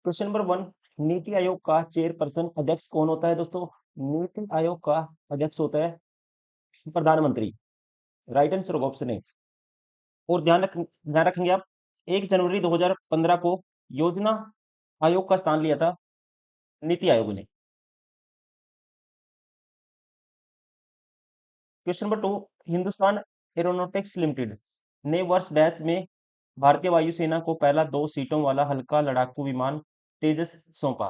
Question number 1, NITI Aayog का chairperson अध्यक्ष कौन होता है दोस्तों? नीति आयोग का अध्यक्ष होता है प्रधानमंत्री। राइट आंसर होगा ऑप्शन ए। और ध्यान रखेंगे आप, 1 जनवरी 2015 को योजना आयोग का स्थान लिया था नीति आयोग ने। Question number 2, Hindustan aeronautics limited ने वर्ष डैश में भारतीय वायुसेना को पहला 2 सीटों वाला हल्का लड़ाकू विमान तेजस सौंपा।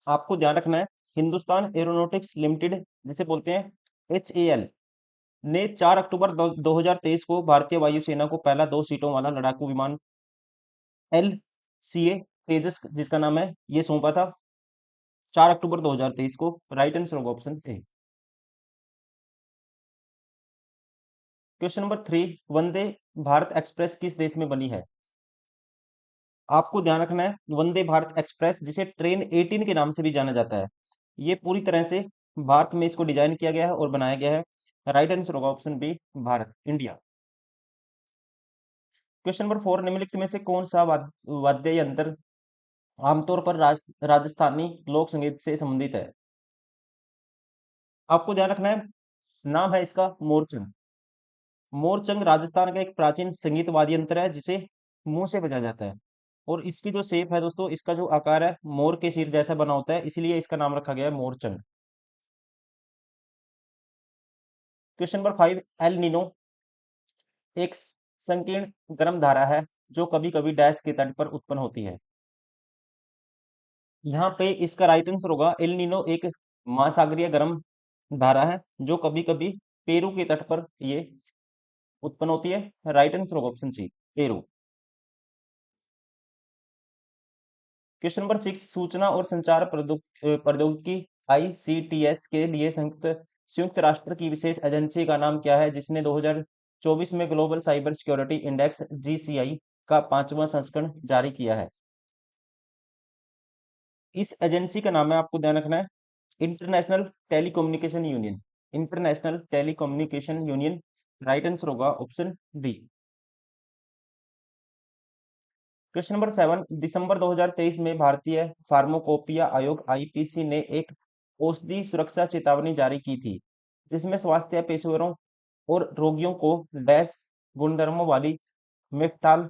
आपको ध्यान रखना है, हिंदुस्तान एरोनॉटिक्स लिमिटेड जिसे बोलते हैं HAL ने 4 अक्टूबर 2023 को भारतीय वायुसेना को पहला 2 सीटों वाला लड़ाकू विमान LCA तेजस जिसका नाम है ये सौंपा था 4 अक्टूबर 2023 को। राइट आंसर होगा option A. Question number 3, Vande Bharat express किस देश में बनी है? आपको ध्यान रखना है, वंदे भारत एक्सप्रेस जिसे ट्रेन 18 के नाम से भी जाना जाता है, ये पूरी तरह से भारत में इसको डिजाइन किया गया है और बनाया गया है। राइट आंसर होगा option B, Bharat, India. Question number 4, निम्नलिखित में से कौन सा वाद्य यंत्र आमतौर पर राजस्थानी लोक संगीत से संबंधित है? आपको ध्यान रखना है, नाम है इसका मोरचंग। मोरचंग राजस्थान का एक प्राचीन संगीत वाद्य यंत्र है जिसे मुंह से बजाया जाता है। और इसकी जो शेप है दोस्तों, इसका जो आकार है मोर के सिर जैसा बना होता है, इसीलिए इसका नाम रखा गया है Morchang. Question number 5, El Nino एक संकीर्ण गर्म धारा है जो कभी कभी डैश के तट पर उत्पन्न होती है। यहाँ पे इसका राइट आंसर होगा, एल नीनो एक महासागरीय गर्म धारा है जो कभी कभी पेरू के तट पर ये उत्पन्न होती है। राइट आंसर होगा option C, Peru. Question number 6, सूचना और संचार प्रौद्योगिकी ICTS के लिए संयुक्त राष्ट्र की विशेष एजेंसी का नाम क्या है जिसने 2024 में global cyber security index GCI का 5वां संस्करण जारी किया है? इस एजेंसी का नाम है, आपको ध्यान रखना है, international telecommunication union. International telecommunication union. Right answer होगा ऑप्शन डी। क्वेश्चन नंबर 7, दिसंबर 2023 में भारतीय फार्माकोपिया आयोग IPC ने एक औषधि सुरक्षा चेतावनी जारी की थी जिसमें स्वास्थ्य पेशेवरों और रोगियों को डैश गुणधर्मों वाली मेफ्टाल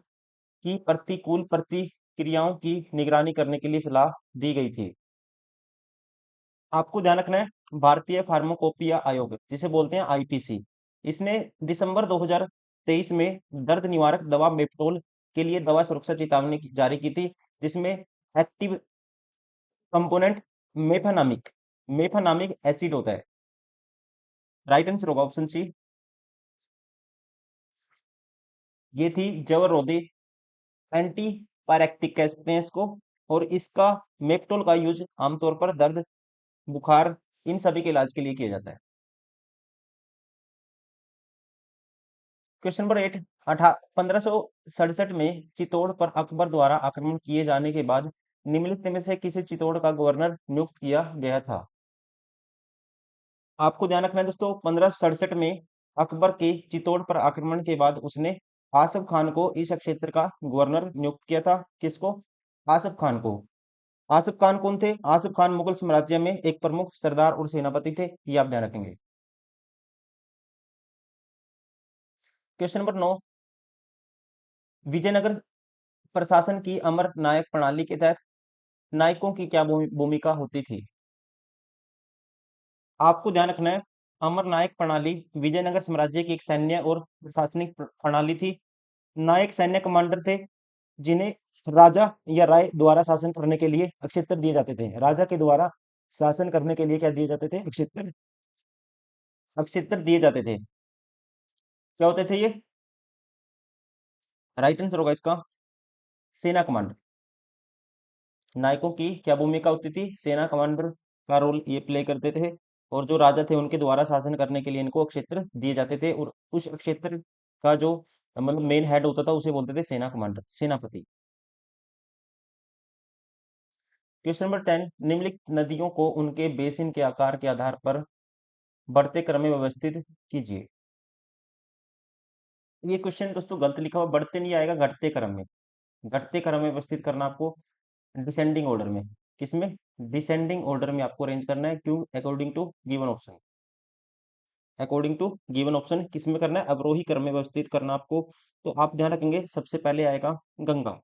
की प्रतिकूल प्रतिक्रियाओं की निगरानी करने के लिए सलाह दी गई थी। आपको ध्यान रखना है, भारतीय फार्माकोपिया आयोग जिसे बोलते हैं IPC, इसने दिसंबर 2023 में दर्द निवारक दवा मेप्टोल के लिए दवा सुरक्षा चेतावनी जारी की थी जिसमें एक्टिव कंपोनेंट मेफानामिक मेफानामिक एसिड होता है। राइट आंसर होगा ऑप्शन सी। ये थी जवरोधी एंटी पायरेक्टिक कहते हैं इसको। और इसका मेप्टोल का यूज आमतौर पर दर्द, बुखार, इन सभी के इलाज के लिए किया जाता है। क्वेश्चन नंबर 8, 1567 में चित्तौड़ पर अकबर द्वारा आक्रमण किए जाने के बाद निम्नलिखित में से किसे चित्तौड़ का गवर्नर नियुक्त किया गया था? आपको ध्यान रखना है दोस्तों, 1567 में अकबर के चित्तौड़ पर आक्रमण के बाद उसने आसफ खान को इस क्षेत्र का गवर्नर नियुक्त किया था। किसको? आसफ खान को। आसफ खान कौन थे? आसफ खान मुगल साम्राज्य में एक प्रमुख सरदार और सेनापति थे, ये आप ध्यान रखेंगे। क्वेश्चन नंबर 9, विजयनगर प्रशासन की अमर नायक प्रणाली के तहत नायकों की क्या भूमिका होती थी? आपको ध्यान रखना है, अमर नायक प्रणाली विजयनगर साम्राज्य की एक सैन्य और प्रशासनिक प्रणाली थी। नायक सैन्य कमांडर थे जिन्हें राजा या राय द्वारा शासन करने के लिए अक्षेत्र दिए जाते थे। राजा के द्वारा शासन करने के लिए क्या दिए जाते थे? अक्षेत्र। अक्षेत्र दिए जाते थे। क्या होते थे ये? राइट आंसर होगा इसका सेना कमांडर। नायकों की क्या भूमिका होती थी? सेना कमांडर का रोल ये प्ले करते थे। और जो राजा थे उनके द्वारा शासन करने के लिए इनको क्षेत्र दिए जाते थे और उस क्षेत्र का जो मतलब मेन हेड होता था उसे बोलते थे सेना कमांडर, सेनापति। क्वेश्चन नंबर 10, निम्नलिखित नदियों को उनके बेसिन के आकार के आधार पर बढ़ते क्रम में व्यवस्थित कीजिए। ये क्वेश्चन दोस्तों गलत लिखा हुआ, बढ़ते नहीं आएगा, घटते क्रम में। घटते क्रम में व्यवस्थित करना आपको, डिसेंडिंग ऑर्डर में। किसमें? डिसेंडिंग ऑर्डर में आपको अरेंज करना है। क्यों? According to given option. According to given option किसमें करना है? अवरोही क्रम में व्यवस्थित करना आपको। तो आप ध्यान रखेंगे, सबसे पहले आएगा गंगा।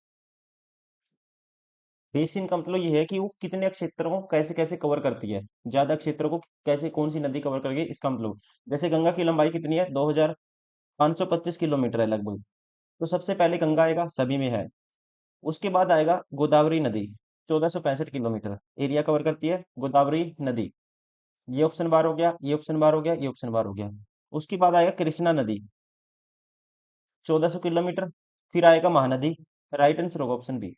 बेसिन का मतलब ये है कि वो कितने क्षेत्रों को कैसे कैसे कवर करती है, ज्यादा क्षेत्रों को कैसे कौन सी नदी कवर करती है, इसका मतलब। जैसे गंगा की लंबाई कितनी है? 2525 किलोमीटर है लगभग। तो सबसे पहले गंगा आएगा, सभी में है। उसके बाद आएगा गोदावरी नदी, 1465 किलोमीटर एरिया कवर करती है गोदावरी नदी। ये ऑप्शन बार हो गया, ये ऑप्शन बार हो गया, ये ऑप्शन बार हो गया। उसके बाद आएगा कृष्णा नदी, 1400 किलोमीटर। फिर आएगा महानदी। राइट आंसर होगा ऑप्शन बी।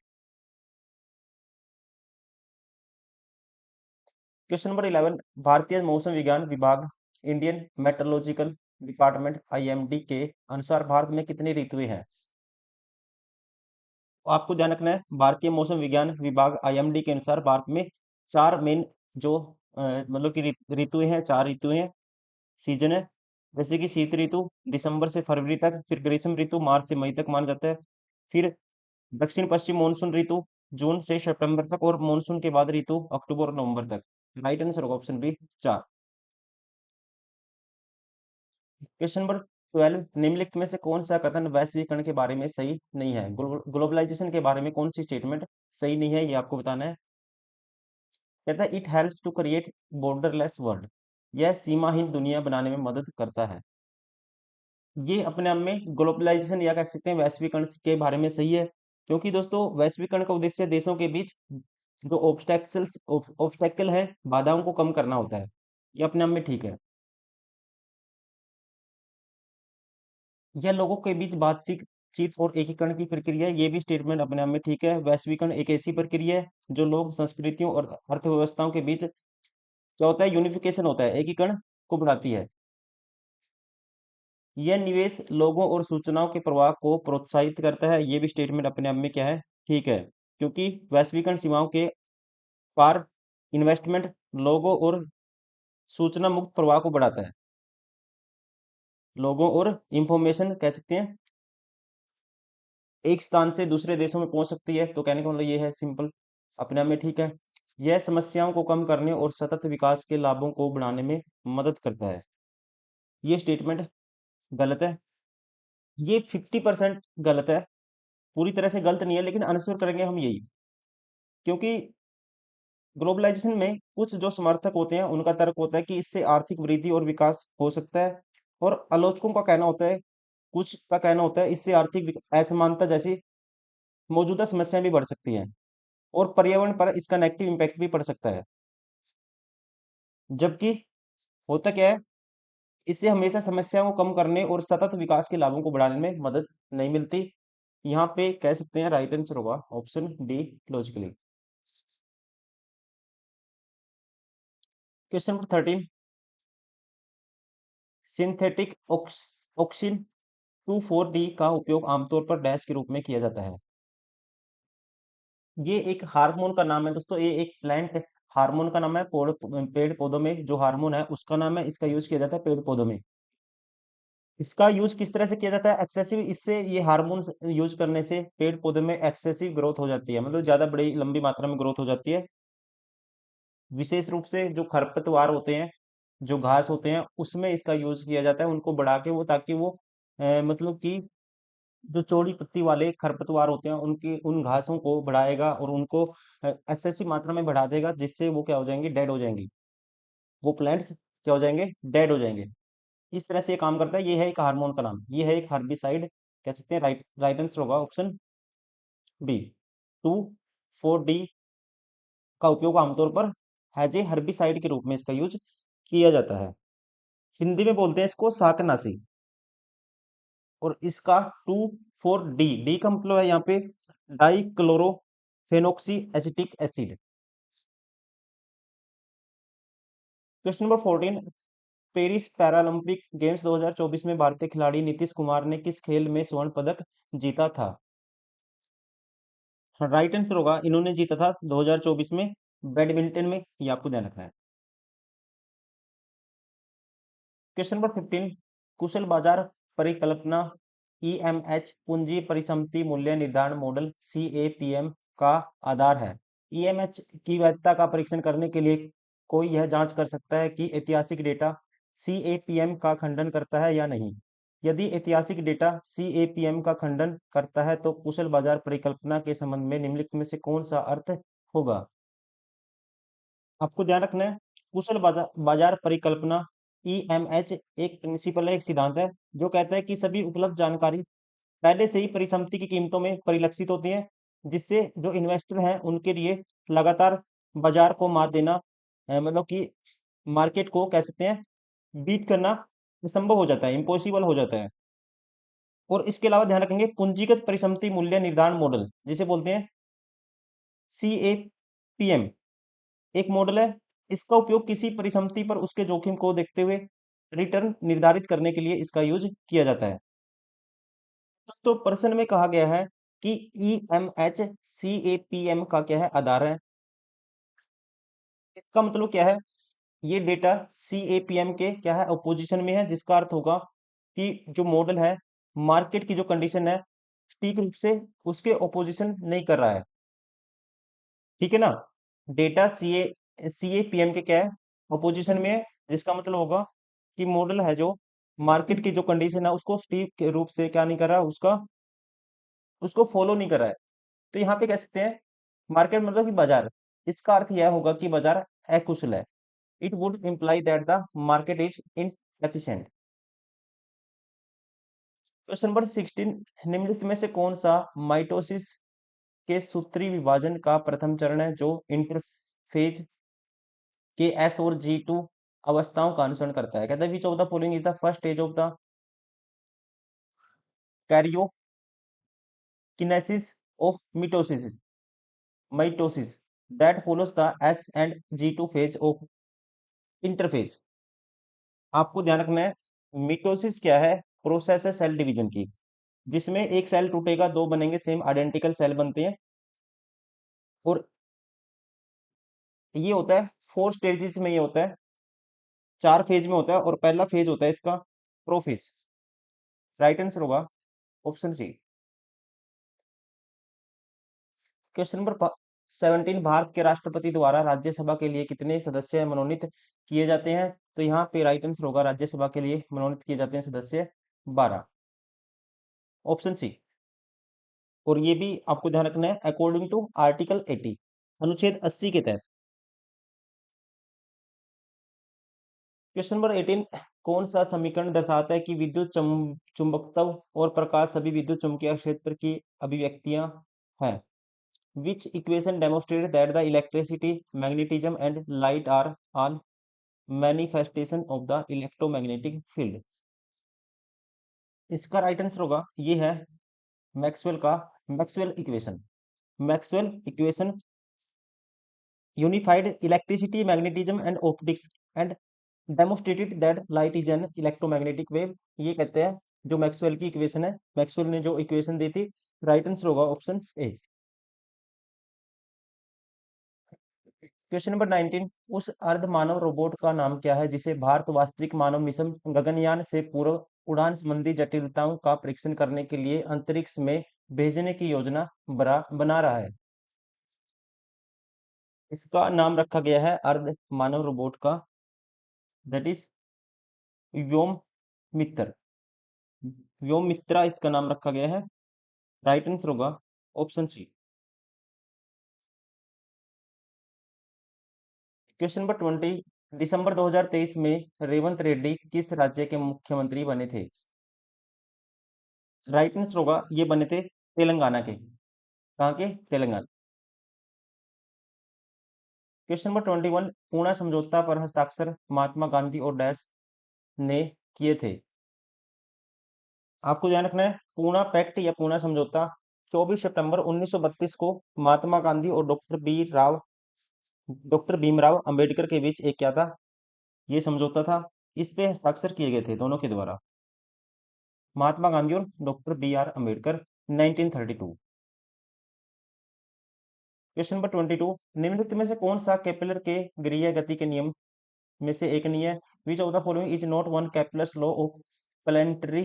क्वेश्चन नंबर 11, भारतीय मौसम विज्ञान विभाग, इंडियन मेट्रोलॉजिकल डिपार्टमेंट आईएमडी के अनुसार भारत में कितनी ऋतुएं हैं? तो आपको ध्यान रखना है, भारतीय मौसम विज्ञान विभाग आईएमडी के अनुसार भारत में चार मेन जो मतलब कि ऋतुएं हैं, चार ऋतुएं हैं, सीजन है। जैसे कि शीत ऋतु दिसंबर से फरवरी तक, फिर ग्रीष्म ऋतु मार्च से मई तक माना जाता है, फिर दक्षिण पश्चिम मानसून ऋतु जून से सितंबर तक, और मानसून के बाद ऋतु अक्टूबर और नवंबर तक। राइट आंसर होगा ऑप्शन बी, चार। क्वेश्चन नंबर 12, निम्नलिखित में से कौन सा कथन वैश्वीकरण के बारे में सही नहीं है? ग्लोबलाइजेशन के बारे में कौन सी स्टेटमेंट सही नहीं है, ये आपको बताना है। कहता है it helps to create borderless world, यह सीमाहीन दुनिया बनाने में मदद करता है। ये अपने आप में ग्लोबलाइजेशन या कह सकते हैं वैश्वीकरण के बारे में सही है, क्योंकि दोस्तों वैश्वीकरण का उद्देश्य देशों के बीच जो ऑब्स्टेकल है, बाधाओं को कम करना होता है। ये अपने आप में ठीक है। यह लोगों के बीच बातचीत चीत और एकीकरण की प्रक्रिया है, ये भी स्टेटमेंट अपने आप में ठीक है। वैश्वीकरण एक ऐसी प्रक्रिया है जो लोग, संस्कृतियों और अर्थव्यवस्थाओं के बीच क्या होता है? यूनिफिकेशन होता है, एकीकरण को बढ़ाती है। यह निवेश, लोगों और सूचनाओं के प्रवाह को प्रोत्साहित करता है, ये भी स्टेटमेंट अपने आप में क्या है? ठीक है। क्योंकि वैश्वीकरण सीमाओं के पार इन्वेस्टमेंट, लोगों और सूचना मुक्त प्रवाह को बढ़ाता है। लोगों और इंफॉर्मेशन कह सकते हैं एक स्थान से दूसरे देशों में पहुंच सकती है, तो कहने का मतलब ये है सिंपल, अपने आप में ठीक है। यह समस्याओं को कम करने और सतत विकास के लाभों को बढ़ाने में मदद करता है, ये स्टेटमेंट गलत है। ये 50% गलत है, पूरी तरह से गलत नहीं है, लेकिन आंसर करेंगे हम यही। क्योंकि ग्लोबलाइजेशन में कुछ जो समर्थक होते हैं उनका तर्क होता है कि इससे आर्थिक वृद्धि और विकास हो सकता है, और आलोचकों का कहना होता है, कुछ का कहना होता है इससे आर्थिक असमानता जैसी मौजूदा समस्याएं भी बढ़ सकती हैं, और पर्यावरण पर इसका नेगेटिव इम्पैक्ट भी पड़ सकता है। जबकि होता क्या है, इससे हमेशा समस्याओं को कम करने और सतत विकास के लाभों को बढ़ाने में मदद नहीं मिलती। यहाँ पे कह सकते हैं राइट आंसर होगा option D, logically. Question number 13, synthetic auxin 2,4-D का उपयोग आमतौर पर डैश के रूप में किया जाता है। ये एक हार्मोन का नाम है दोस्तों, ये एक प्लांट हार्मोन का नाम है। पेड़ पौधों में जो हार्मोन है उसका नाम है, इसका यूज किया जाता है पेड़ पौधों में। इसका यूज किस तरह से किया जाता है? एक्सेसिव, इससे ये हार्मोन यूज करने से पेड़ पौधे में एक्सेसिव ग्रोथ हो जाती है, मतलब ज्यादा बड़ी लंबी मात्रा में ग्रोथ हो जाती है। विशेष रूप से जो खरपतवार होते हैं, जो घास होते हैं, उसमें इसका यूज किया जाता है, उनको बढ़ा के वो, ताकि वो मतलब कि जो चौड़ी पत्ती वाले खरपतवार होते हैं उनकी उन घासों को बढ़ाएगा और उनको एक्सेसिव मात्रा में बढ़ा देगा, जिससे वो क्या हो जाएंगे? डेड हो जाएंगी। वो प्लांट्स क्या हो जाएंगे? डेड हो जाएंगे। इस तरह से ये काम करता है, ये है एक हार्मोन का नाम, ये है एक हर्बिसाइड कह सकते हैं। राइट राइट आंसर होगा ऑप्शन बी, 2,4-D का उपयोग आमतौर पर हैज ए हर्बिसाइड के रूप में इसका यूज किया जाता है। हिंदी में बोलते हैं इसको शाकनाशी। और इसका 2,4-D, डी का मतलब है यहाँ पे di chlorophenoxy acetic acid. Question number 14, Paris Paralympic Games 2024 में भारतीय खिलाड़ी नीतीश कुमार ने किस खेल में स्वर्ण पदक जीता था? राइट आंसर होगा, इन्होंने जीता था 2024 में बैडमिंटन में, ये आपको ध्यान रखना है। क्वेश्चन नंबर 15, कुशल बाजार परिकल्पना ईएमएच पूंजी परिसंपत्ति मूल्य निर्धारण मॉडल सीएपीएम का आधार है। ईएमएच की वैधता का परीक्षण करने के लिए कोई यह जांच कर सकता है कि ऐतिहासिक डेटा सीएपीएम का खंडन करता है या नहीं। यदि ऐतिहासिक डेटा सीएपीएम का खंडन करता है तो कुशल बाजार परिकल्पना के संबंध में निम्नलिखित में से कौन सा अर्थ होगा? आपको ध्यान रखना है, कुशल बाजार परिकल्पना ईएमएच एक प्रिंसिपल है, एक सिद्धांत है जो कहता है कि सभी उपलब्ध जानकारी पहले से ही परिसंपत्ति की कीमतों में परिलक्षित होती है, जिससे जो इन्वेस्टर हैं उनके लिए लगातार बाजार को मात देना मतलब कि मार्केट को कह सकते हैं बीट करना संभव हो जाता है, इम्पॉसिबल हो जाता है। और इसके अलावा ध्यान रखेंगे पूंजीगत परिसंपत्ति मूल्य निर्धारण मॉडल जिसे बोलते हैं सीएपीएम एक मॉडल है। इसका उपयोग किसी परिसंपत्ति पर उसके जोखिम को देखते हुए रिटर्न निर्धारित करने के लिए इसका यूज किया जाता है। तो प्रश्न में कहा गया है कि ईएमएच सीएपीएम का क्या है आधार है। इसका मतलब क्या है, ये डेटा सीएपीएम के क्या है अपोजिशन में है, जिसका अर्थ होगा कि जो मॉडल है मार्केट की जो कंडीशन है ठीक रूप से उसके ओपोजिशन नहीं कर रहा है। ठीक है ना, डेटा सीएपीएम के क्या है अपोजिशन में है, जिसका मतलब होगा कि मॉडल है जो मार्केट की जो कंडीशन है उसको स्टीप के रूप से क्या नहीं कर रहा, उसका उसको फॉलो नहीं कर रहा है। तो यहाँ पे कह सकते हैं मार्केट मतलब कि बाजार, इसका अर्थ यह होगा कि बाजार अकुशल है। It would imply that the market is inefficient. Question number 16, निम्नलिखित में से कौन सा माइटोसिस के सूत्री विभाजन का प्रथम चरण है जो इंटरफेज के एस और जी टू अवस्थाओं का अनुसरण करता है? कहता है which of the following is the first stage of the karyokinesis of mitosis that follows the S and G two phase of interphase. आपको ध्यान रखना है मिटोसिस क्या है, प्रोसेस है सेल डिवीजन की, जिसमें एक सेल टूटेगा दो बनेंगे, सेम आइडेंटिकल सेल बनते हैं। और ये होता है 4 स्टेजेस में, ये होता है 4 फेज में होता है, और पहला फेज होता है इसका प्रोफेज। राइट आंसर होगा option C. Question number 17, Bharat के राष्ट्रपति द्वारा राज्यसभा के लिए कितने सदस्य मनोनीत किए जाते हैं? तो यहाँ पे राइट आंसर होगा राज्यसभा के लिए मनोनीत किए जाते हैं सदस्य 12, ऑप्शन सी। और ये भी आपको ध्यान रखना है अकॉर्डिंग टू आर्टिकल 80, अनुच्छेद 80 के तहत। क्वेश्चन नंबर 18, कौन सा समीकरण दर्शाता है कि विद्युत चुंबकत्व और प्रकाश सभी विद्युत चुम्बकीय क्षेत्र की अभिव्यक्तियां हैं? Which equation demonstrates that the electricity, magnetism and light are all manifestation of the electromagnetic field? इसका राइट आंसर होगा ये है मैक्सवेल का Maxwell equation. Maxwell equation unified electricity, magnetism and optics and demonstrated that light is an electromagnetic wave। ये कहते हैं जो Maxwell की इक्वेशन है, मैक्सवेल ने जो इक्वेशन दी थी, राइट आंसर होगा ऑप्शन ए। क्वेश्चन नंबर 19, उस अर्ध मानव रोबोट का नाम क्या है जिसे भारत वास्तविक मानव मिशन गगनयान से पूर्व उड़ान संबंधी जटिलताओं का परीक्षण करने के लिए अंतरिक्ष में भेजने की योजना बना रहा है? इसका नाम रखा गया है अर्ध मानव रोबोट का, दैट इज व्योम मित्र। व्योम मित्रा इसका नाम रखा गया है। राइट आंसर होगा ऑप्शन सी। क्वेश्चन नंबर 20, दिसंबर 2023 में रेवंत रेड्डी किस राज्य के मुख्यमंत्री बने थे? राइट आंसर होगा ये बने थे तेलंगाना के। कहाँ के? तेलंगाना। क्वेश्चन नंबर 21, पूना समझौता पर हस्ताक्षर महात्मा गांधी और डैश ने किए थे? आपको ध्यान रखना है पूना पैक्ट या पूना समझौता 24 सितंबर 1932 को महात्मा गांधी और डॉक्टर भीमराव अंबेडकर के बीच एक क्या था, ये समझौता था। इस पे हस्ताक्षर किए गए थे दोनों के द्वारा, महात्मा गांधी और doctor B R Ambedkar, 1932। Question number 22, निम्नलिखित में से कौन सा केपलर के गृह गति के नियम में से एक नहीं है? Which of the following is not one Kepler's law of planetary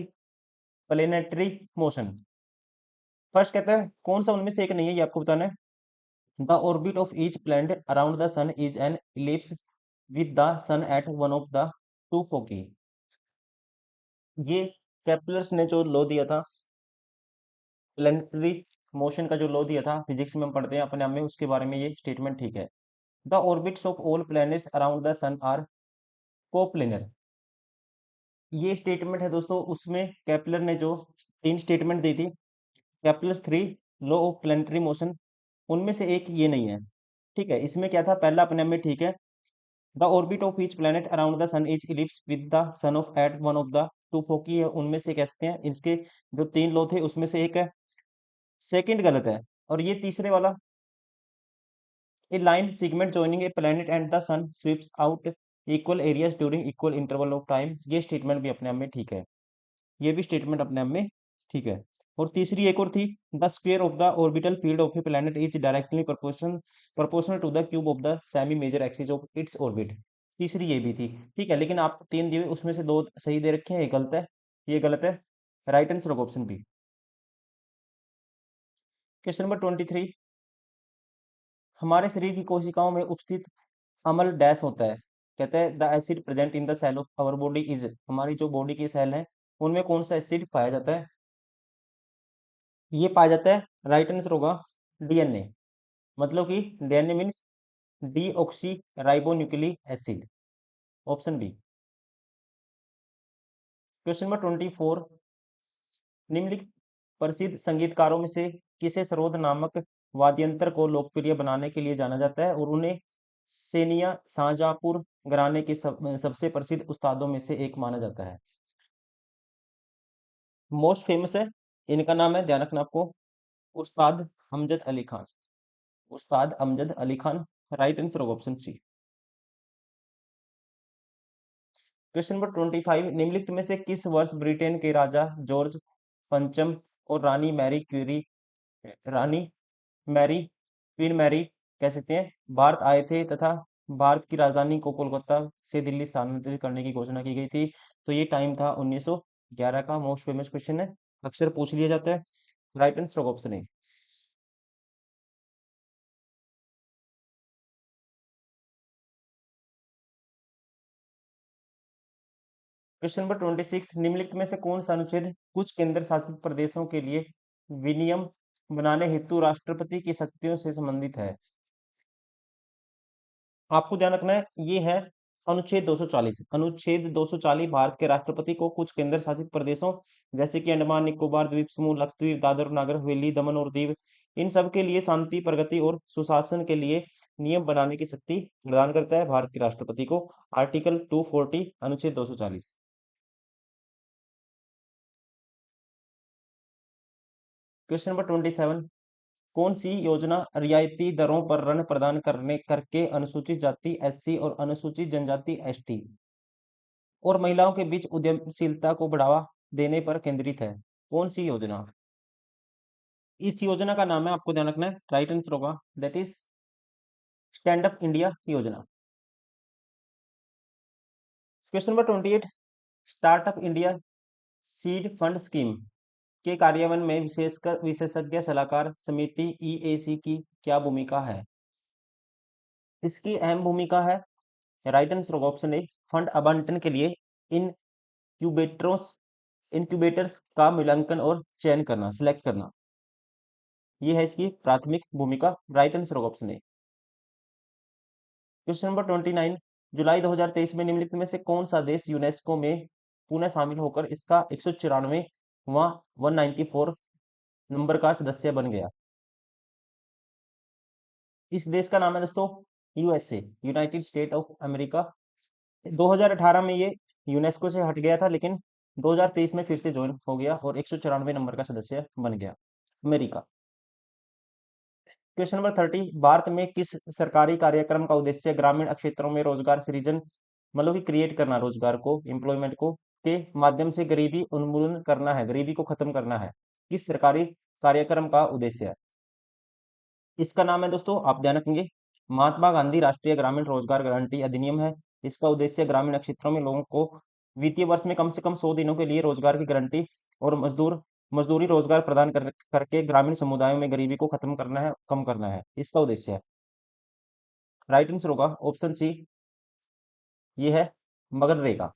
planetary motion. First कहता है कौन सा उनमें से एक नहीं है, ये आपको बताना है। The orbit of each planet around the sun is an ellipse with the sun at one of the two foci. ये केपलर्स ने जो लॉ दिया था, प्लेनेटरी मोशन का जो लॉ दिया था, फिजिक्स में हम पढ़ते हैं अपने आप में, उसके बारे में ये स्टेटमेंट ठीक है। The orbits of all planets around the sun are coplanar. ये स्टेटमेंट है दोस्तों, उसमें केपलर ने जो तीन स्टेटमेंट दी थी, Kepler's three law of planetary motion, उनमें से एक ये नहीं है। ठीक है, इसमें क्या था, पहला अपने आप में ठीक है, the orbit of each planet around the sun is ellipse with the sun of at one of the two foci है, उनमें से कह सकते हैं, इसके जो तीन लॉ थे उसमें से एक है। सेकंड गलत है। और ये तीसरे वाला, a line segment joining a planet and the sun sweeps out equal areas during equal interval of time, ये स्टेटमेंट भी अपने आप में ठीक है। ये भी स्टेटमेंट अपने आप में ठीक है। और तीसरी एक और थी, the square of the orbital field of a planet is directly proportional to the cube of the semi major axis of its orbit. तीसरी ये भी थी। ठीक है, लेकिन आप तीन दिए हुए उसमें से दो सही दे रखे हैं, ये गलत है, ये गलत है। राइट आंसर होगा ऑप्शन बी। क्वेश्चन नंबर 23, हमारे शरीर की कोशिकाओं में उपस्थित अम्ल डैश होता है। कहते हैं the acid present in the cell of our body is, हमारी जो बॉडी के सेल हैं उनमें कौन सा एसिड पाया जाता है? ये पाया जाता है, राइट आंसर होगा डीएनए। मतलब कि DNA means deoxyribonucleic acid, option B. Question number 24, निम्नलिखित प्रसिद्ध संगीतकारों में से किसे सरोद नामक वाद्यंत्र को लोकप्रिय बनाने के लिए जाना जाता है और उन्हें सेनिया शाहजहांपुर घराने के सबसे प्रसिद्ध उस्तादों में से एक माना जाता है? मोस्ट फेमस है, इनका नाम है, ध्यान रखना आपको, उस्ताद अमजद अली खान। उस्ताद अमजद अली खान, राइट आंसर होगा ऑप्शन सी। क्वेश्चन नंबर 25, निम्नलिखित में से किस वर्ष ब्रिटेन के राजा जॉर्ज पंचम और रानी मैरी क्वीन मैरी कह सकते हैं, भारत आए थे तथा भारत की राजधानी को कोलकाता से दिल्ली स्थानांतरित करने की घोषणा की गई थी? तो ये टाइम था 1911 का। मोस्ट फेमस क्वेश्चन है, अक्सर पूछ लिया जाता है। राइट आंसर होगा ऑप्शन ए। क्वेश्चन नंबर 26, निम्नलिखित में से कौन सा अनुच्छेद कुछ केंद्र शासित प्रदेशों के लिए विनियम बनाने हेतु राष्ट्रपति की शक्तियों से संबंधित है? आपको ध्यान रखना है, ये है अनुच्छेद 240। अनुच्छेद 240 भारत के राष्ट्रपति को कुछ केंद्र शासित प्रदेशों जैसे कि अंडमान निकोबार द्वीप समूह, लक्षद्वीप, दादर नगर हवेली, दमन और दीव, इन सब के लिए शांति, प्रगति और सुशासन के लिए नियम बनाने की शक्ति प्रदान करता है भारत के राष्ट्रपति को। आर्टिकल 240, अनुच्छेद 240। क्वेश्चन नंबर 27, कौन सी योजना रियायती दरों पर ऋण प्रदान करने करके अनुसूचित जाति एससी और अनुसूचित जनजाति एसटी और महिलाओं के बीच उद्यमशीलता को बढ़ावा देने पर केंद्रित है? कौन सी योजना? इस योजना का नाम है, आपको ध्यान रखना है, राइट आंसर होगा that is stand up India योजना। Question number 28, startup India seed fund scheme के कार्यान्वयन में विशेषकर विशेषज्ञ सलाहकार समिति ईएसी की क्या भूमिका है? इसकी अहम भूमिका है, राइट आंसर होगा ऑप्शन ए, फंड आवंटन के लिए इनक्यूबेटर्स इनक्यूबेटर्स का मूल्यांकन और चयन करना, सिलेक्ट करना, ये है इसकी प्राथमिक भूमिका। राइट आंसर होगा ऑप्शन ए। क्वेश्चन नंबर 29, जुलाई 2023 में निम्नलिखित में से कौन सा देश यूनेस्को में पुनः शामिल होकर इसका 194वां 194 नंबर का सदस्य बन गया? इस देश का नाम है दोस्तों USA, United state of America. 2018 में ये यूनेस्को से हट गया था, लेकिन 2023 में फिर से ज्वाइन हो गया और 194 नंबर का सदस्य बन गया अमेरिका। क्वेश्चन नंबर 30, भारत में किस सरकारी कार्यक्रम का उद्देश्य ग्रामीण क्षेत्रों में रोजगार सृजन, मतलब कि क्रिएट करना, रोजगार को, एम्प्लॉयमेंट को, के माध्यम से गरीबी उन्मूलन करना है, गरीबी को खत्म करना है? किस सरकारी कार्यक्रम का उद्देश्य है? इसका नाम है दोस्तों, आप ध्यान रखेंगे, महात्मा गांधी राष्ट्रीय ग्रामीण रोजगार गारंटी अधिनियम है। इसका उद्देश्य ग्रामीण क्षेत्रों में लोगों को वित्तीय वर्ष में कम से कम 100 दिनों के लिए रोजगार की गारंटी और मजदूरी रोजगार प्रदान करके ग्रामीण समुदायों में गरीबी को खत्म करना है, कम करना है, इसका उद्देश्य है। राइट आंसर होगा ऑप्शन सी, ये है मनरेगा।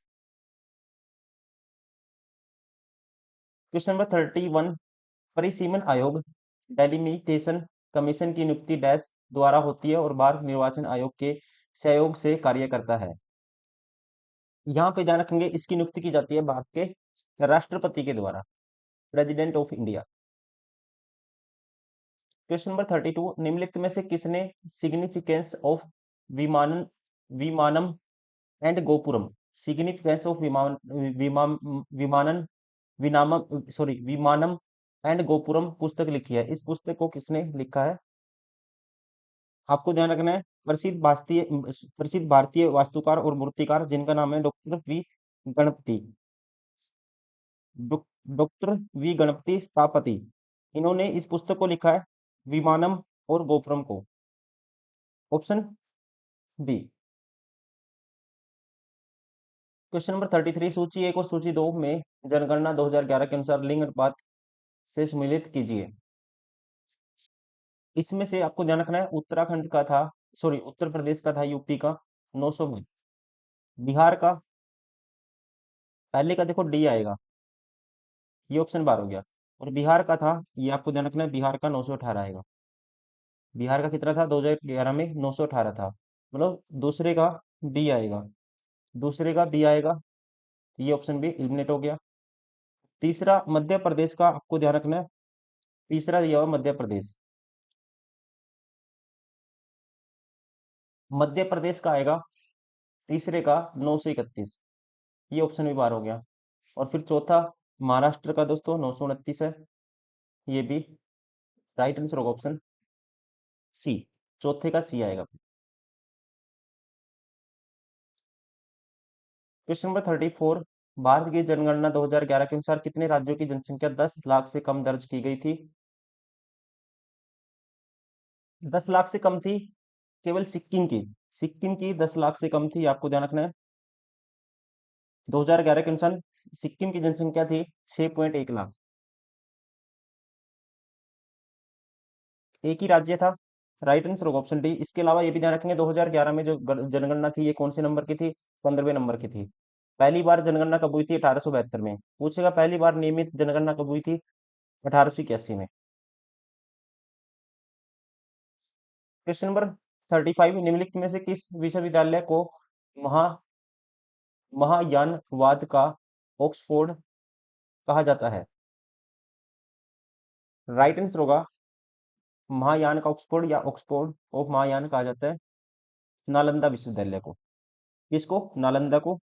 क्वेश्चन नंबर 31, परिसीमन आयोग डेलिमिटेशन कमीशन की नियुक्ति डैश द्वारा होती है और बार निर्वाचन आयोग के सहयोग से कार्य करता है। यहाँ पे ध्यान रखेंगे, इसकी नियुक्ति की जाती है भारत के राष्ट्रपति के द्वारा, president of India. Question number 32, निम्नलिखित में से किसने सिग्निफिकेंस ऑफ विमानन विमानम एंड गोपुरम, सिग्निफिकेंस ऑफ विमानन विनामम सॉरी विमानम एंड गोपुरम पुस्तक लिखी है? इस पुस्तक को किसने लिखा है? आपको ध्यान रखना है, प्रसिद्ध भारतीय वास्तुकार और मूर्तिकार जिनका नाम है doctor V Ganapati, doctor V Ganapati Sthapati, इन्होंने इस पुस्तक को लिखा है, विमानम और गोपुरम को। Option B. क्वेश्चन नंबर 33, सूची 1 और सूची 2 में जनगणना 2011 के अनुसार लिंग अनुपात से सम्मिलित कीजिए। इसमें से आपको ध्यान रखना है, उत्तराखंड का था, सॉरी उत्तर प्रदेश का था, यूपी का 900 में, बिहार का पहले का देखो डी आएगा, ये ऑप्शन बार हो गया, और बिहार का था, ये आपको ध्यान रखना है, बिहार का 918 आएगा। बिहार का कितना था 2011 में? 918 था, मतलब दूसरे का बी आएगा, दूसरे का बी आएगा, ये ऑप्शन भी एलिमिनेट हो गया। तीसरा मध्य प्रदेश का आपको ध्यान रखना है, तीसरा दिया हुआ मध्य प्रदेश, मध्य प्रदेश का आएगा तीसरे का 931, ये ऑप्शन भी बार हो गया। और फिर चौथा महाराष्ट्र का दोस्तों 929 है, ये भी राइट आंसर होगा ऑप्शन सी, चौथे का सी आएगा। क्वेश्चन नंबर 34, भारत की जनगणना 2011 के अनुसार कितने राज्यों की जनसंख्या 10 लाख से कम दर्ज की गई थी? 10 लाख से कम थी केवल सिक्किम की, सिक्किम की 10 लाख से कम थी, आपको ध्यान रखना है। 2011 के अनुसार सिक्किम की जनसंख्या थी 6.1 लाख, एक ही राज्य था, राइट आंसर होगा ऑप्शन डी। इसके अलावा ये भी ध्यान रखेंगे 2011 में जो जनगणना थी ये कौन से नंबर की थी? 15वें नंबर की थी। पहली बार जनगणना कब हुई थी? 1872 में। पूछेगा पहली बार नियमित जनगणना कब हुई थी? 1881 में। क्वेश्चन नंबर 35, निम्नलिखित में से किस विश्वविद्यालय को महा महायानवाद का ऑक्सफोर्ड कहा जाता है? राइट आंसर होगा महायान का ऑक्सफोर्ड, या ऑक्सफोर्ड ऑफ महायान कहा जाता है नालंदा विश्वविद्यालय को। किसको? नालंदा को।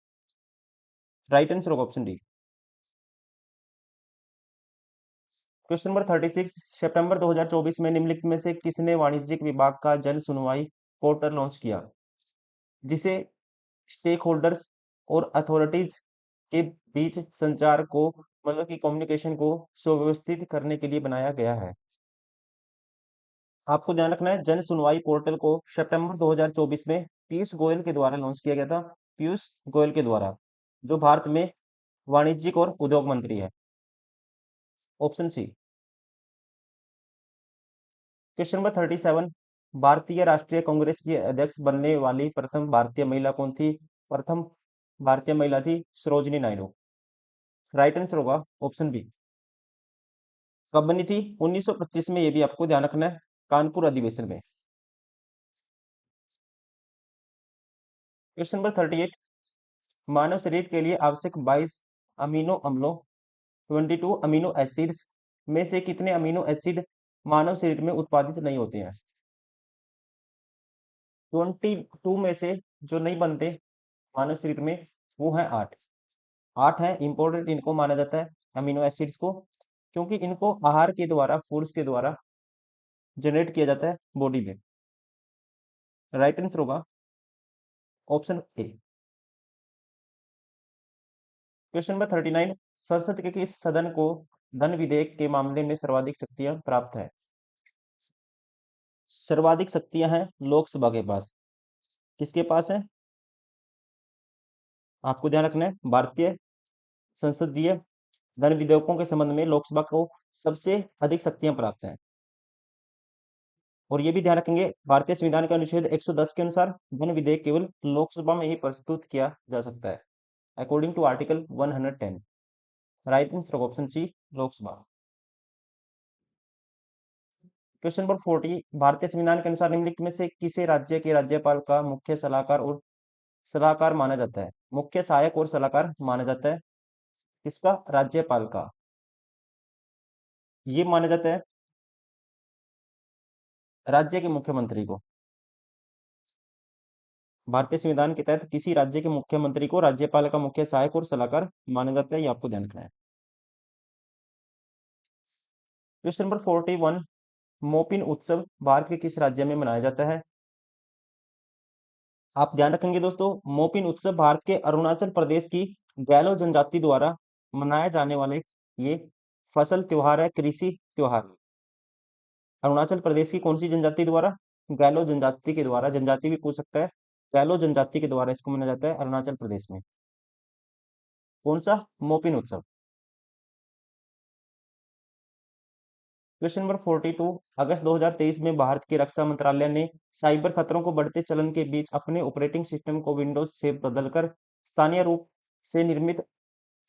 राइट आंसर होगा ऑप्शन डी। क्वेश्चन नंबर 36, सितंबर 2024 में निम्नलिखित में से किसने वाणिज्यिक विभाग का जन सुनवाई पोर्टल लॉन्च किया, जिसे स्टेक होल्डर्स और अथॉरिटीज के बीच संचार को, मतलब कि कम्युनिकेशन को सुव्यवस्थित करने के लिए बनाया गया है? आपको ध्यान रखना है, जन सुनवाई पोर्टल को सितंबर 2024 में पीयूष गोयल के द्वारा लॉन्च किया गया था, पीयूष गोयल के द्वारा, जो भारत में वाणिज्यिक और उद्योग मंत्री है। Option C. क्वेश्चन नंबर 37, भारतीय राष्ट्रीय कांग्रेस की अध्यक्ष बनने वाली प्रथम भारतीय महिला कौन थी? प्रथम भारतीय महिला थी सरोजिनी नायडू। राइट आंसर होगा ऑप्शन बी। कब बनी थी? 1925 में, ये भी आपको ध्यान रखना है, कानपुर अधिवेशन में। क्वेश्चन नंबर 38, मानव शरीर के लिए आवश्यक 22 अमीनो अम्लों 22 अमीनो एसिड्स में से कितने अमीनो एसिड मानव शरीर में उत्पादित नहीं होते हैं? 22 में से जो नहीं बनते मानव शरीर में, वो है 8। 8 है इंपॉर्टेंट, इनको माना जाता है अमीनो एसिड्स को, क्योंकि इनको आहार के द्वारा, फूड्स के द्वारा जनरेट किया जाता है बॉडी में। राइट आंसर होगा ऑप्शन ए। क्वेश्चन नंबर 39, संसद के किस सदन को धन विधेयक के मामले में सर्वाधिक शक्तियां प्राप्त है? सर्वाधिक शक्तियां हैं लोकसभा के पास। किसके पास है? आपको ध्यान रखना है, भारतीय संसदीय वन विधेयकों के संबंध में लोकसभा को सबसे अधिक शक्तियां प्राप्त हैं। और ये भी ध्यान रखेंगे, भारतीय संविधान के अनुच्छेद 110 के अनुसार वन विधेयक केवल लोकसभा में ही प्रस्तुत किया जा सकता है, according to article 110। Right answer option C, Lok Sabha. Question number 40, भारतीय संविधान के अनुसार निम्नलिखित में से किसे राज्य के राज्यपाल का मुख्य सलाहकार और सलाहकार माना जाता है? मुख्य सहायक और सलाहकार माना जाता है किसका? राज्यपाल का। ये माना जाता है राज्य के मुख्यमंत्री को। भारतीय संविधान के तहत किसी राज्य के मुख्यमंत्री को राज्यपाल का मुख्य सहायक और सलाहकार माना जाता है, ये आपको ध्यान रखना है। क्वेश्चन नंबर 41, मोपिन उत्सव भारत के किस राज्य में मनाया जाता है? आप ध्यान रखेंगे दोस्तों, मोपिन उत्सव भारत के अरुणाचल प्रदेश की गैलो जनजाति द्वारा मनाए जाने वाले ये फसल त्योहार है, कृषि त्योहार है। अरुणाचल प्रदेश की कौन सी जनजाति द्वारा? गैलो जनजाति के द्वारा, जनजाति भी पूछ सकता है, गैलो जनजाति के द्वारा इसको मनाया जाता है अरुणाचल प्रदेश में। कौन सा? मोपिन उत्सव। क्वेश्चन नंबर 42, अगस्त 2023 में भारत के रक्षा मंत्रालय ने साइबर खतरों को बढ़ते चलन के बीच अपने ऑपरेटिंग सिस्टम को विंडोज से बदलकर स्थानीय रूप से निर्मित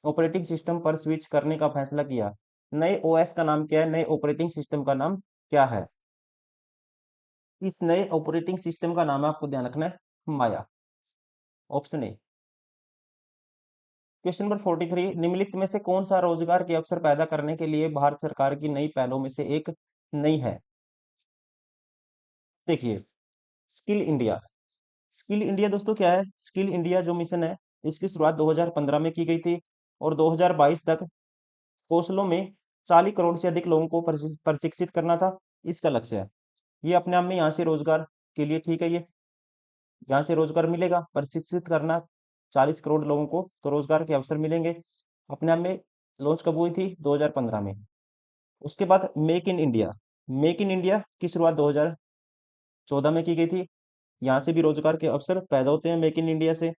ऑपरेटिंग सिस्टम पर स्विच करने का फैसला किया। नए ओएस का नाम क्या है? नए ऑपरेटिंग सिस्टम का नाम क्या है? इस नए ऑपरेटिंग सिस्टम का नाम है, आपको ध्यान रखना है, माया। Option A. क्वेश्चन नंबर 43, निम्नलिखित में से कौन सा रोजगार के अवसर पैदा करने के लिए भारत सरकार की नई पहलों में से एक नहीं है? देखिए, स्किल इंडिया। स्किल इंडिया दोस्तों क्या है? स्किल इंडिया जो मिशन है, इसकी शुरुआत 2015 में की गई थी और 2022 तक कौशलों में 40 करोड़ से अधिक लोगों को प्रशिक्षित करना था, इसका लक्ष्य है। ये अपने आप में यहाँ से रोजगार के लिए ठीक है, ये यहाँ से रोजगार मिलेगा, प्रशिक्षित करना 40 करोड़ लोगों को, तो रोजगार के अवसर मिलेंगे। अपने आप में लॉन्च कब हुई थी? 2015 में। उसके बाद make in India. Make in India की शुरुआत 2014 में की गई थी। यहाँ से भी रोजगार के अवसर पैदा होते हैं मेक इन इंडिया से,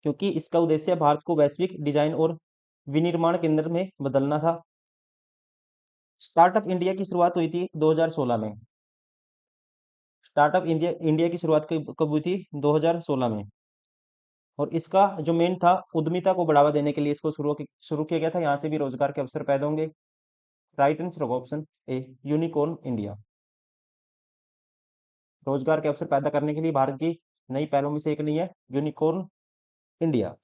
क्योंकि इसका उद्देश्य भारत को वैश्विक डिजाइन और विनिर्माण केंद्र में बदलना था। स्टार्टअप इंडिया की शुरुआत हुई थी 2016 में। स्टार्टअप इंडिया इंडिया की शुरुआत कब हुई थी? 2016 में। और इसका जो मेन था, उद्यमिता को बढ़ावा देने के लिए इसको शुरू किया गया था। यहाँ से भी रोजगार के अवसर पैदा होंगे। राइट आंसर होगा ऑप्शन ए, यूनिकॉर्न इंडिया। रोजगार के अवसर पैदा करने के लिए भारत की नई पहलों में से एक नहीं है यूनिकॉर्न इंडिया।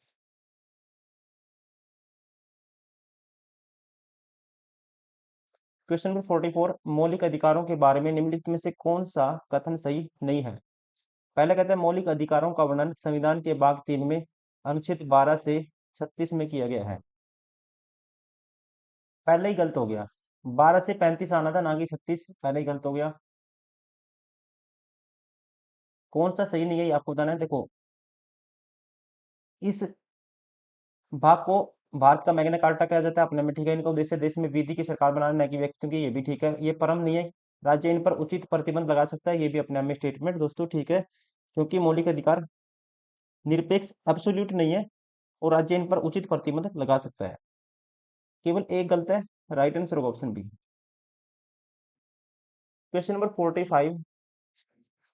क्वेश्चन नंबर 44, मौलिक अधिकारों के बारे में निम्नलिखित में से कौन सा कथन सही नहीं है? पहले कहते हैं मौलिक अधिकारों का वर्णन संविधान के भाग 3 में अनुच्छेद 12 से 36 में किया गया है। पहले ही गलत हो गया, 12 से 35 आना था, ना कि 36, पहले ही गलत हो गया। कौन सा सही नहीं है ये आपको बताना है। देखो, इस भाग को भारत का मैग्ना कार्टा कहा जाता है, अपने में ठीक है। इनका उद्देश्य देश में विधि की सरकार बनाना, न कि व्यक्तियों की, ये भी ठीक है। ये परम नहीं है, राज्य इन पर उचित प्रतिबंध लगा सकता है, ये भी अपने आप में स्टेटमेंट दोस्तों ठीक है, क्योंकि मौलिक अधिकार निरपेक्ष एब्सोल्यूट नहीं है और राज्य इन पर उचित प्रतिबंध लगा सकता है। केवल एक गलत है, राइट आंसर होगा ऑप्शन बी। क्वेश्चन नंबर 45,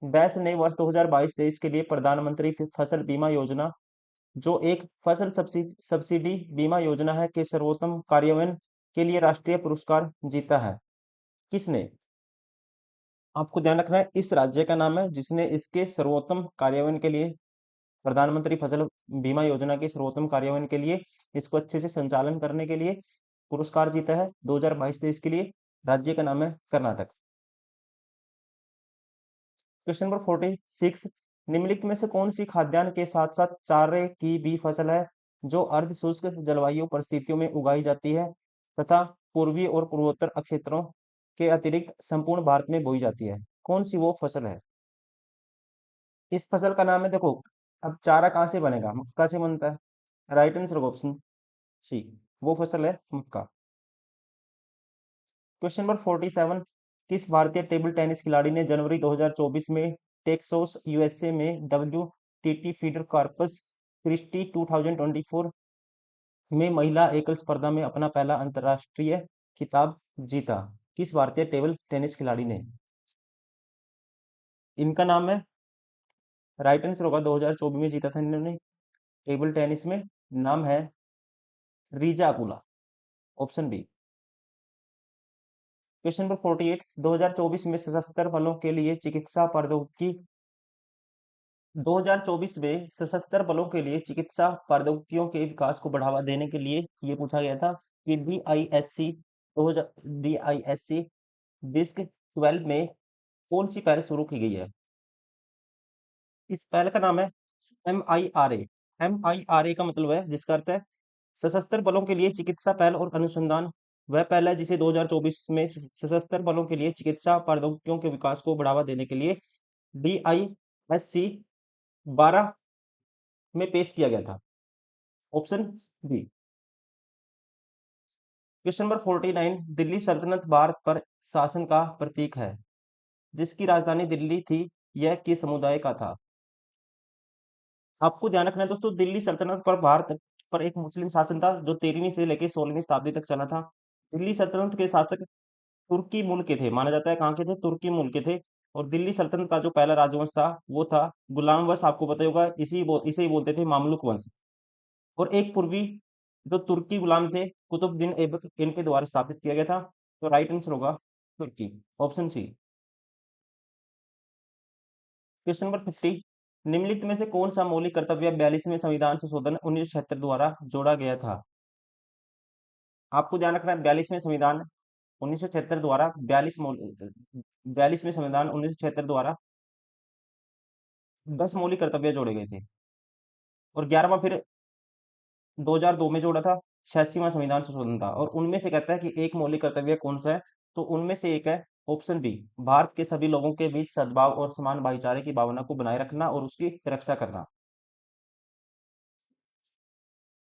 वैसे नए वर्ष 2022-23 के लिए प्रधानमंत्री फसल बीमा योजना, जो एक फसल सब्सिडी बीमा योजना है, के सर्वोत्तम कार्यान्वयन के लिए राष्ट्रीय पुरस्कार जीता है। किसने? आपको ध्यान रखना है, इस राज्य का नाम है जिसने इसके सर्वोत्तम कार्यान्वयन के लिए, प्रधानमंत्री फसल बीमा योजना के सर्वोत्तम कार्यान्वयन के लिए, इसको अच्छे से संचालन करने के लिए पुरस्कार जीता है 2022-23 के लिए। राज्य का नाम है कर्नाटक। क्वेश्चन नंबर 46, निम्नलिखित में से कौन सी खाद्यान्न के साथ साथ चारे की भी फसल है जो अर्ध शुष्क जलवायु परिस्थितियों में उगाई जाती है तथा पूर्वी और पूर्वोत्तर क्षेत्रों के अतिरिक्त संपूर्ण भारत में बोई जाती है? कौन सी वो फसल है? इस फसल का नाम है, देखो, अब चारा कहाँ से बनेगा? मक्का से बनता है। राइट आंसर ऑप्शन सी, वो फसल है मक्का। क्वेश्चन नंबर 47, किस भारतीय टेबल टेनिस खिलाड़ी ने जनवरी 2024 में टेक्सास यूएसए में WTT फीडर कॉर्पस क्रिस्टी 2024 में महिला एकल स्पर्धा में अपना पहला अंतर्राष्ट्रीय खिताब जीता? किस भारतीय टेबल टेनिस खिलाड़ी ने? इनका नाम है, राइट आंसर होगा, 2024 में जीता था इन्होंने टेबल टेनिस में। नाम है Sreeja Akula, option B. Question number 48, 2024 में सशस्त्र बलों के लिए चिकित्सा प्रौद्योगिकी 2024 में सशस्त्र बलों के लिए चिकित्सा प्रौद्योगिकियों के विकास को बढ़ावा देने के लिए ये पूछा गया था कि डीआईएससी डिस्क 12 में कौन सी पहल शुरू की गई है? इस पहल का नाम है MIRA। MIRA का मतलब है, जिसका अर्थ है सशस्त्र बलों के लिए चिकित्सा पहल और अनुसंधान। वह पहल है जिसे 2024 में सशस्त्र बलों के लिए चिकित्सा प्रौद्योगिकियों के विकास को बढ़ावा देने के लिए DISC 12 में पेश किया गया था, option B. Question number 49, Delhi सल्तनत भारत पर शासन का प्रतीक है। जिसकी राजधानी दिल्ली थी, यह किस समुदाय का था? आपको ध्यान रखना है दोस्तों, दिल्ली सल्तनत पर भारत पर एक मुस्लिम शासन था जो 13वीं से लेकर 16वीं शताब्दी तक चला था। दिल्ली सल्तनत के शासक तुर्की मूल के थे, माना जाता है कहाँ के थे, तुर्की मूल के थे। और दिल्ली सल्तनत का जो पहला राजवंश था वो था गुलाम वंश, आपको पता ही होगा, इसे ही बोलते थे मामलुक वंश। और एक पूर्वी जो तुर्की गुलाम थे, कुतुबुद्दीन ऐबक, इनके द्वारा स्थापित किया गया था। तो राइट आंसर होगा तुर्की, ऑप्शन सी। क्वेश्चन नंबर 50, निम्नलिखित में से कौन सा मौलिक कर्तव्य 42वें संविधान संशोधन 1976 द्वारा जोड़ा गया था? आपको ध्यान रखना है, 42वें संविधान 1976 द्वारा 42वें संविधान 1976 द्वारा 10 मौलिक कर्तव्य जोड़े गए थे। और 11वां फिर 2002 में जोड़ा था, 86वां संविधान संशोधन था। और उनमें से कहता है कि एक मौलिक कर्तव्य कौन सा है, तो उनमें से एक है ऑप्शन बी, भारत के सभी लोगों के बीच सद्भाव और समान भाईचारे की भावना को बनाए रखना और उसकी रक्षा करना।